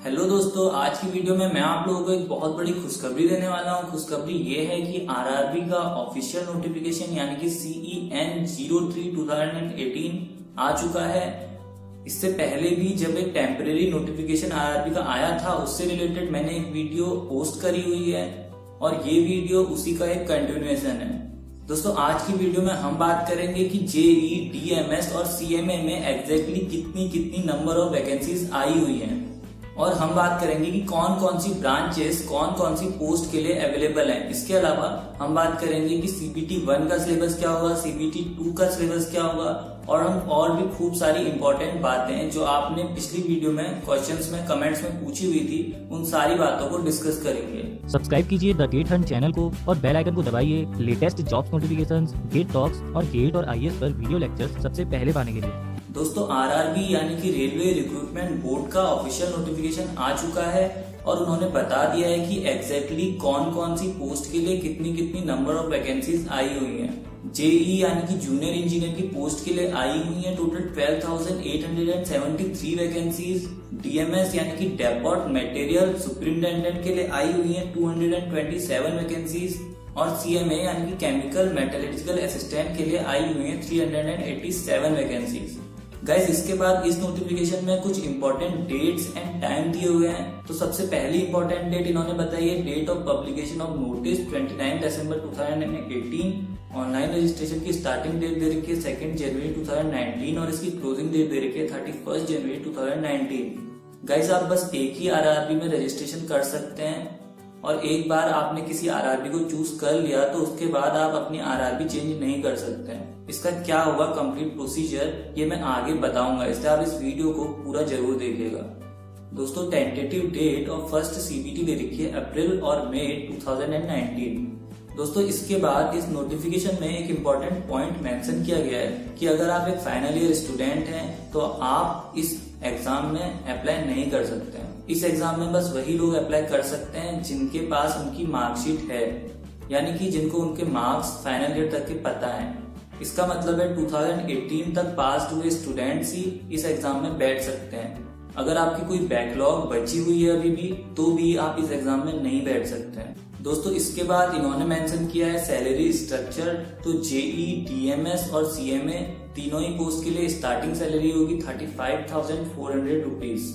Hello दोस्तों, आज की वीडियो में मैं आप लोगों को एक बहुत बड़ी खुशखबरी देने वाला हूं। खुशखबरी ये है कि आरआरबी का ऑफिशियल नोटिफिकेशन यानी कि CEN 03 2018 आ चुका है। इससे पहले भी जब एक टेम्परेरी नोटिफिकेशन आरआरबी का आया था, उससे रिलेटेड मैंने एक वीडियो पोस्ट करी हुई है और ये वीडियो उसी का एक कंटिन्यूएशन है। दोस्तों, आज की वीडियो में हम बात करेंगे कि JEE, DMS और CMA में एग्जैक्टली कितनी नंबर ऑफ वैकेंसीज आई हुई हैं और हम बात करेंगे कि कौन कौन सी ब्रांचेस कौन कौन सी पोस्ट के लिए अवेलेबल हैं। इसके अलावा हम बात करेंगे कि CBT 1 का सिलेबस क्या होगा, CBT 2 का सिलेबस क्या होगा और हम और भी खूब सारी इंपॉर्टेंट बातें जो आपने पिछली वीडियो में क्वेश्चंस में कमेंट्स में पूछी हुई थी, उन सारी बातों को डिस्कस करेंगे। सब्सक्राइब कीजिए द गेट हंट चैनल को और बेल आइकन को दबाइए latest jobs notifications, get talks और गेट और IAS पर वीडियो लेक्चर्स सबसे पहले पाने के लिए। दोस्तों, आरआरबी यानी कि रेलवे रिक्रूटमेंट बोर्ड का ऑफिशियल नोटिफिकेशन आ चुका है और उन्होंने बता दिया है कि एग्जैक्टली कौन कौन सी पोस्ट के लिए कितनी नंबर ऑफ वैकेंसीज आई हुई हैं। JEE यानी कि जूनियर इंजीनियर की पोस्ट के लिए आई हुई है टोटल 12,873 वैकेंसीज। DMS यानी कि डेपोट मटेरियल सुपरिटेंडेंट के लिए आई हुई है 227 वैकेंसीज और CMA यानी कि केमिकल मेटलर्जिकल असिस्टेंट के लिए आई हुई है 387 वैकेंसीज। गाइस, इसके बाद इस नोटिफिकेशन में कुछ इंपॉर्टेंट डेट्स एंड टाइम दिए हुए हैं। तो सबसे पहली इंपॉर्टेंट डेट इन्होंने बताई है date of publication of notice 29 दिसंबर 2018। ऑनलाइन रजिस्ट्रेशन की स्टार्टिंग डेट दे रखी है 2 जनवरी 2019 और इसकी क्लोजिंग डेट दे रखी है 31 जनवरी 2019। गाइस, आप बस एक ही आरआरबी में रजिस्ट्रेशन कर सकते हैं और एक बार आपने किसी आरआरबी को चूज कर लिया तो उसके बाद आप अपनी आरआरबी चेंज नहीं कर सकते हैं। इसका क्या होगा कंप्लीट प्रोसीजर, ये मैं आगे बताऊंगा, इसलिए आप इस वीडियो को पूरा जरूर देखिएगा। दोस्तों, tentative date of first CBT दे रखी है अप्रैल और मई 2019। दोस्तों, इसके बाद इस नोटिफिकेशन में एक इम्पोर्टेंट पॉइंट मेंशन किया गया है कि अगर आप एक फाइनल ईयर स्टूडेंट हैं तो आप इस एग्जाम में अप्लाई नहीं कर सकते हैं। इस एग्जाम में बस वही लोग अप्लाई कर सकते हैं जिनके पास उनकी मार्कशीट है, यानी कि जिनको उनके मार्क्स फाइनल ईयर तक के पता है। इसका मतलब है 2018 तक पास हुए स्टूडेंट्स ही इस एग्जाम में बैठ सकते हैं। अगर आपकी कोई बैकलॉग बची हुई है अभी भी, तो भी आप इस एग्जाम में नहीं बैठ सकते हैं। दोस्तों, इसके बाद इन्होंने मेंशन किया है सैलरी स्ट्रक्चर। तो JEE, DMS और CMA तीनों ही पोस्ट के लिए स्टार्टिंग सैलरी होगी 35,400 रुपीज।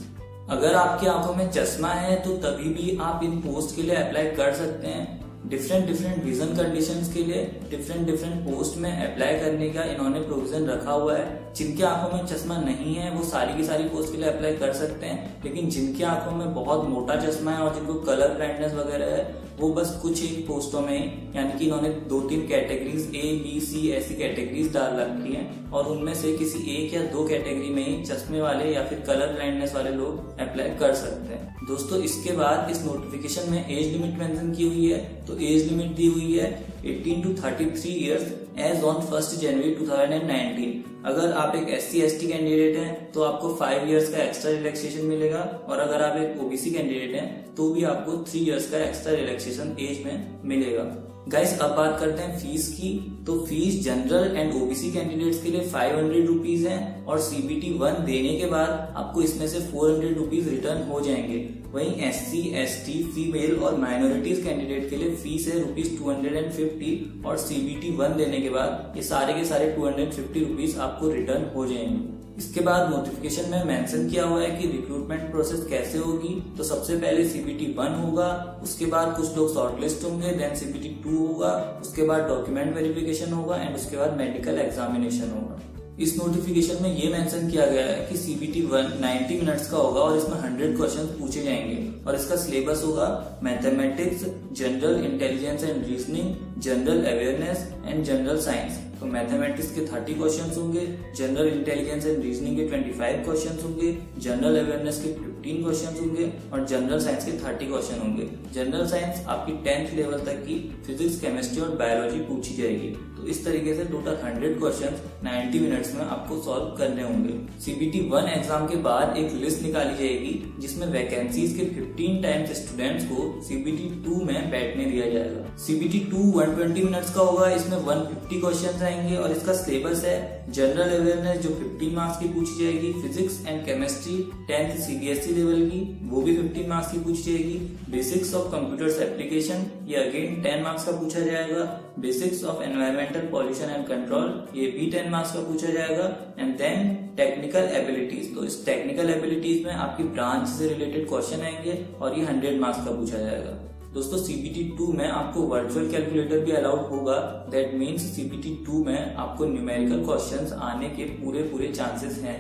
अगर आपकी आंखों में चश्मा है तो तभी भी आप इन पोस्ट के लिए अप्लाई कर सकते हैं। डिफरेंट विजन कंडीशंस के लिए डिफरेंट पोस्ट में अप्लाई करने का इन्होंने प्रोविजन रखा हुआ है। जिनकी आंखों में चश्मा नहीं है वो सारी की सारी पोस्ट के लिए अप्लाई कर सकते हैं, लेकिन जिनकी आंखों में बहुत मोटा चश्मा है और जिनको कलर ब्लाइंडनेस वगैरह है वो बस कुछ एक पोस्टों में, यानी कि इन्होंने 2-3 कैटेगरीज A, B, C ऐसी कैटेगरीज डाल रखी हैं और उनमें से किसी एक या दो कैटेगरी में ही चश्मे वाले या फिर कलर ब्लाइंडनेस वाले लोग अप्लाई कर सकते हैं। दोस्तों, इसके बाद इस नोटिफिकेशन में एज लिमिट मेंशन की हुई है। तो एज लिमिट दी हुई है 18 to 33 ईयर्स एज ऑन 1 जनवरी 2019। अगर आप एक SC/ST कैंडिडेट हैं तो आपको 5 इयर्स का एक्स्ट्रा रिलैक्सेशन मिलेगा और अगर आप एक OBC कैंडिडेट हैं तो भी आपको 3 इयर्स का एक्स्ट्रा रिलैक्सेशन एज में मिलेगा। गाइस, अब बात करते हैं फीस की। तो fees general and OBC candidates के लिए 500 रुपीज है और CBT 1 देने के बाद आपको इसमें से 400 रुपीज रिटर्न हो जाएंगे। वहीं SC/ST, फीमेल और माइनॉरिटीज कैंडिडेट के लिए फीस है रुपीज 250 और CBT 1 देने के बाद ये सारे के सारे 250 रुपीज आपको रिटर्न हो जाएंगे। इसके बाद नोटिफिकेशन में मेंशन किया हुआ है कि रिक्रूटमेंट प्रोसेस कैसे होगी। तो सबसे पहले CBT 1 होगा, उसके बाद कुछ लोग शॉर्टलिस्ट होंगे, देन CBT 2 होगा, उसके बाद डॉक्यूमेंट वेरिफिकेशन होगा एंड उसके बाद मेडिकल एग्जामिनेशन होगा। इस नोटिफिकेशन में ये मेंशन किया गया है कि CBT 1 90 मिनट्स का होगा और इसमें 100 क्वेश्चन पूछे जाएंगे और इसका सिलेबस होगा mathematics, general intelligence and reasoning, general awareness and general science. तो मैथमेटिक्स के 30 क्वेश्चंस होंगे, जनरल इंटेलिजेंस एंड रीजनिंग के 25 क्वेश्चंस होंगे, जनरल अवेयरनेस के 15 क्वेश्चंस होंगे और जनरल साइंस के 30 क्वेश्चन होंगे। जनरल साइंस आपकी 10th लेवल तक की फिजिक्स, केमिस्ट्री और बायोलॉजी पूछी जाएगी। तो तो इस तरीके से टोटल 100 क्वेश्चन 90 मिनट्स में आपको सॉल्व करने होंगे। CBT 1 एग्जाम के बाद एक लिस्ट निकाली जाएगी जिसमें वैकेंसीज के 15 टाइम्स स्टूडेंट्स को CBT 2 में बैठने दिया जाएगा। CBT 2 120 मिनट्स का होगा, इसमें 150 क्वेश्चन आएंगे और इसका सिलेबस है जनरल अवेयरनेस जो 15 मार्क्स की पूछी जाएगी, physics and chemistry 10th CBSE level की वो भी 15 मार्क्स की पूछी जाएगी, बेसिक्स ऑफ कंप्यूटर्स एप्लीकेशन ये अगेन 10 मार्क्स का पूछा जाएगा, basics of environmental pollution and control ये भी 10 मार्क्स का पूछा जाएगा, एंड देन टेक्निकल एबिलिटीज। तो इस टेक्निकल एबिलिटीज में आपकी ब्रांच से रिलेटेड क्वेश्चन आएंगे और ये 100 मार्क्स का पूछा जाएगा। दोस्तों CBT 2 में आपको वर्चुअल कैलकुलेटर भी अलाउड होगा, दैट मीन्स CBT 2 में आपको न्यूमेरिकल क्वेश्चंस आने के पूरे चांसेस हैं।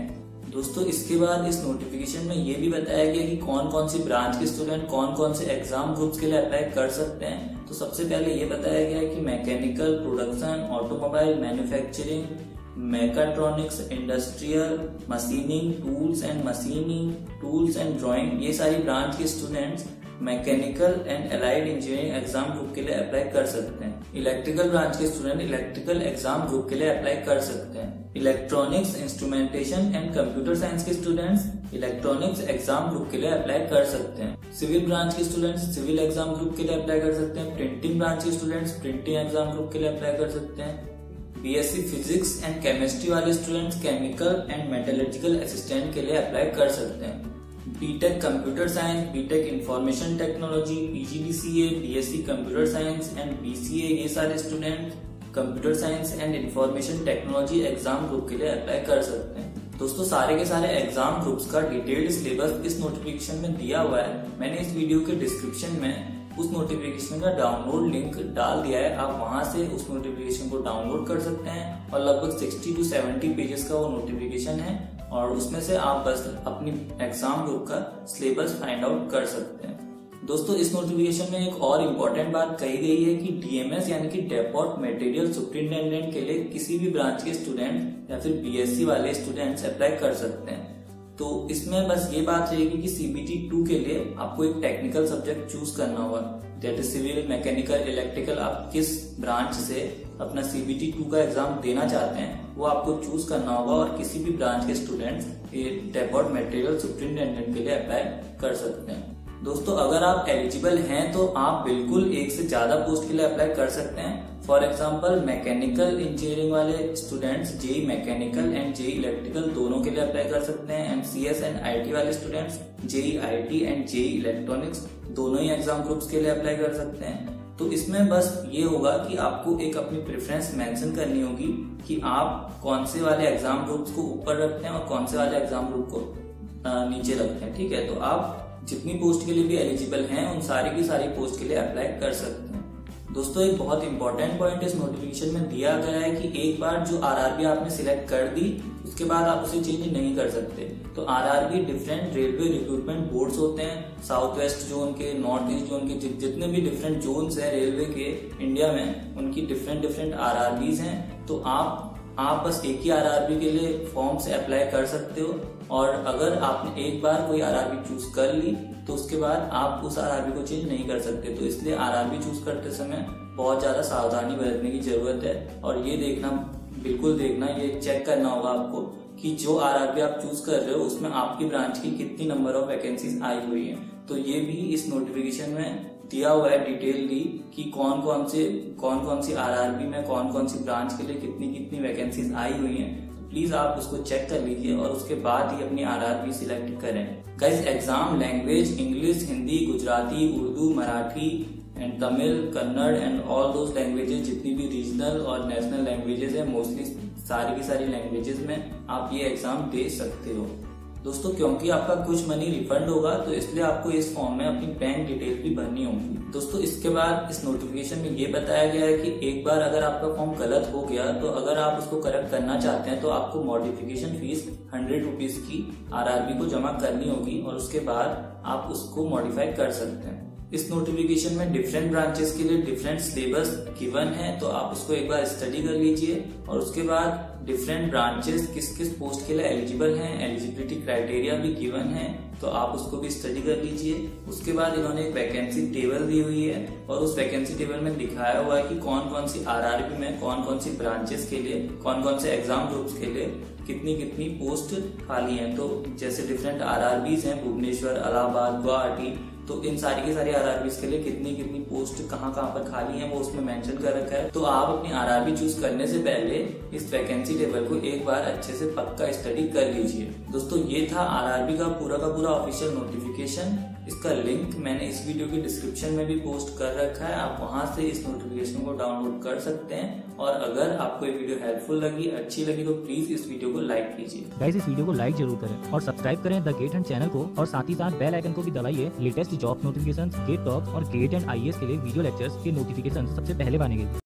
दोस्तों इसके बाद इस नोटिफिकेशन में ये भी बताया गया कि कौन कौन सी ब्रांच के स्टूडेंट कौन कौन से एग्जाम ग्रुप्स के लिए अप्लाई कर सकते हैं। तो सबसे पहले ये बताया गया कि mechanical, production, automobile, manufacturing, mechatronics, industrial, machining, tools and machining, tools and drawing ये सारी ब्रांच के students mechanical and allied engineering exam group के लिए अप्लाई कर सकते हैं। इलेक्ट्रिकल ब्रांच के स्टूडेंट इलेक्ट्रिकल एग्जाम ग्रुप के लिए अप्लाई कर सकते हैं। Electronics, instrumentation and computer science के स्टूडेंट्स इलेक्ट्रॉनिक्स एग्जाम ग्रुप के लिए अप्लाई कर सकते हैं। सिविल ब्रांच के स्टूडेंट्स सिविल एग्जाम ग्रुप के लिए अप्लाई कर सकते हैं। प्रिंटिंग ब्रांच के स्टूडेंट्स प्रिंटिंग एग्जाम ग्रुप के लिए अप्लाई कर सकते हैं। BSc फिजिक्स एंड केमिस्ट्री वाले students chemical and metallurgical assistant के लिए अप्लाई कर सकते हैं। BTech computer science, BTech information technology, PGDCA, BSc computer science and BCA ये सारे student computer science and information technology exam group के लिए अप्लाई कर सकते हैं। दोस्तों सारे के सारे एग्जाम ग्रुप्स का डिटेल्ड सिलेबस इस नोटिफिकेशन में दिया हुआ है। मैंने इस वीडियो के डिस्क्रिप्शन में उस नोटिफिकेशन का डाउनलोड लिंक डाल दिया है, आप वहां से उस नोटिफिकेशन को डाउनलोड कर सकते हैं और लगभग 60 to 70 पेजेस का वो नोटिफिकेशन है और उसमें से आप बस अपनी एग्जाम ग्रुप का सिलेबस फाइंड आउट कर सकते हैं। दोस्तों इस नोटिफिकेशन में एक और इम्पोर्टेंट बात कही गई है कि DMS यानी कि डेपोट मटेरियल सुपरिटेंडेंट के लिए किसी भी ब्रांच के स्टूडेंट या फिर BSc वाले स्टूडेंट्स अप्लाई कर सकते हैं। तो इसमें बस ये बात रहेगी कि CBT 2 के लिए आपको एक टेक्निकल सब्जेक्ट चूज करना होगा, that is civil, mechanical, electrical. आप किस ब्रांच से अपना CBT 2 का एग्जाम देना चाहते हैं वो आपको चूज करना होगा और किसी भी ब्रांच के स्टूडेंट्स ये डेपोट मटेरियल सुपरिटेंडेंट के लिए अप्लाई कर सकते हैं। दोस्तों अगर आप एलिजिबल हैं तो आप बिल्कुल एक से ज्यादा पोस्ट के लिए अप्लाई कर सकते हैं। फॉर एग्जाम्पल मैकेनिकल इंजीनियरिंग वाले students JEE mechanical and JEE electrical दोनों के लिए अप्लाई कर सकते हैं। MCS एंड IT वाले students JEE IT and JEE electronics दोनों ही एग्जाम ग्रुप्स के लिए अप्लाई कर सकते हैं। तो इसमें बस ये होगा कि आपको एक अपनी प्रेफरेंस मेंशन करनी होगी कि आप कौन से वाले एग्जाम ग्रुप्स को ऊपर रखते हैं और कौन से वाले एग्जाम ग्रुप को नीचे रखते हैं। ठीक है, तो आप जितनी पोस्ट के लिए भी एलिजिबल हैं उन सारी की सारी पोस्ट के लिए अप्लाई कर सकते हैं। दोस्तों एक बहुत इंपॉर्टेंट पॉइंट इस नोटिफिकेशन में दिया गया है कि एक बार जो RRB आपने सिलेक्ट कर दी उसके बाद आप उसे चेंज नहीं कर सकते। तो RRB different railway recruitment boards होते हैं, साउथ वेस्ट जोन के, नॉर्थ ईस्ट जोन के, जितने भी डिफरेंट जोन्स हैं रेलवे के इंडिया में उनकी डिफरेंट RRBs हैं। तो आप बस एक ही RRB के लिए फॉर्म से अप्लाई कर सकते हो और अगर आपने एक बार कोई RRB चूज कर ली तो उसके बाद आप उस RRB को चेंज नहीं कर सकते। तो इसलिए RRB चूज करते समय बहुत ज्यादा सावधानी बरतने की जरूरत है और ये बिल्कुल देखना, ये चेक करना होगा आपको कि जो RRB आप चूज कर रहे हो उसमें आपकी ब्रांच की कितनी नंबर ऑफ वैकेंसीज आई हुई है। तो ये भी इस नोटिफिकेशन में दिया हुआ है डिटेलली कि कौन कौन सी RRB में कौन कौन सी ब्रांच के लिए कितनी वैकेंसीज आई हुई हैं। तो प्लीज आप उसको चेक कर लीजिए और उसके बाद ही अपनी RRB सिलेक्ट करें। Guys exam language English, Hindi, Gujarati, Urdu, Marathi and Tamil, Kannada and all those languages जितनी भी रीजनल और नेशनल लैंग्वेजेस है, मोस्टली सारी की सारी लैंग्वेजेस में आप ये एग्जाम दे सकते हो। दोस्तों क्योंकि आपका कुछ मनी रिफंड होगा तो इसलिए आपको इस फॉर्म में अपनी बैंक डिटेल भी भरनी होगी। दोस्तों इसके बाद इस नोटिफिकेशन में ये बताया गया है कि एक बार अगर आपका फॉर्म गलत हो गया तो अगर आप उसको करेक्ट करना चाहते हैं तो आपको मॉडिफिकेशन फीस 100 रुपीज की RRB को जमा करनी होगी और उसके बाद आप उसको मॉडिफाई कर सकते हैं। इस नोटिफिकेशन में डिफरेंट ब्रांचेस के लिए डिफरेंट सिलेबस गिवन है, तो आप उसको एक बार स्टडी कर लीजिए और उसके बाद डिफरेंट ब्रांचेस किस किस पोस्ट के लिए एलिजिबल हैं, एलिजिबिलिटी क्राइटेरिया भी गिवन है, तो आप उसको भी स्टडी कर लीजिए। उसके बाद इन्होंने एक वैकेंसी टेबल दी हुई है और उस वैकेंसी टेबल में दिखाया हुआ है कि कौन कौन सी आरआरबी में कौन कौन सी ब्रांचेस के लिए, कौन कौन से एग्जाम ग्रुप्स के लिए कितनी कितनी पोस्ट खाली हैं। तो जैसे डिफरेंट आरआरबीज हैं, भुवनेश्वर, इलाहाबाद, गुवाहाटी, तो इन सारी के सारी आरआरबीज के लिए कितनी कितनी पोस्ट कहाँ कहाँ पर खाली है वो उसमें मेंशन कर रखा है। तो आप अपनी आरआरबी चूज करने से पहले इस वैकेंसी टेबल को एक बार अच्छे से पक्का स्टडी कर लीजिए। दोस्तों ये था आरआरबी का पूरा ऑफिशियल नोटिफिकेशन। इसका लिंक मैंने इस वीडियो के डिस्क्रिप्शन में भी पोस्ट कर रखा है, आप वहां से इस नोटिफिकेशन को डाउनलोड कर सकते हैं। और अगर आपको ये वीडियो हेल्पफुल लगी, अच्छी लगी, तो प्लीज इस वीडियो को लाइक कीजिए। गाइस इस वीडियो को लाइक जरूर करें और सब्सक्राइब करें द गेट हंट चैनल को, और साथ ही साथ बेल आइकन को भी दबाइए latest job notification, get talks और गेट एंड आईएएस के लिए वीडियो लेक्चर्स के नोटिफिकेशन सबसे पहले पाने के लिए।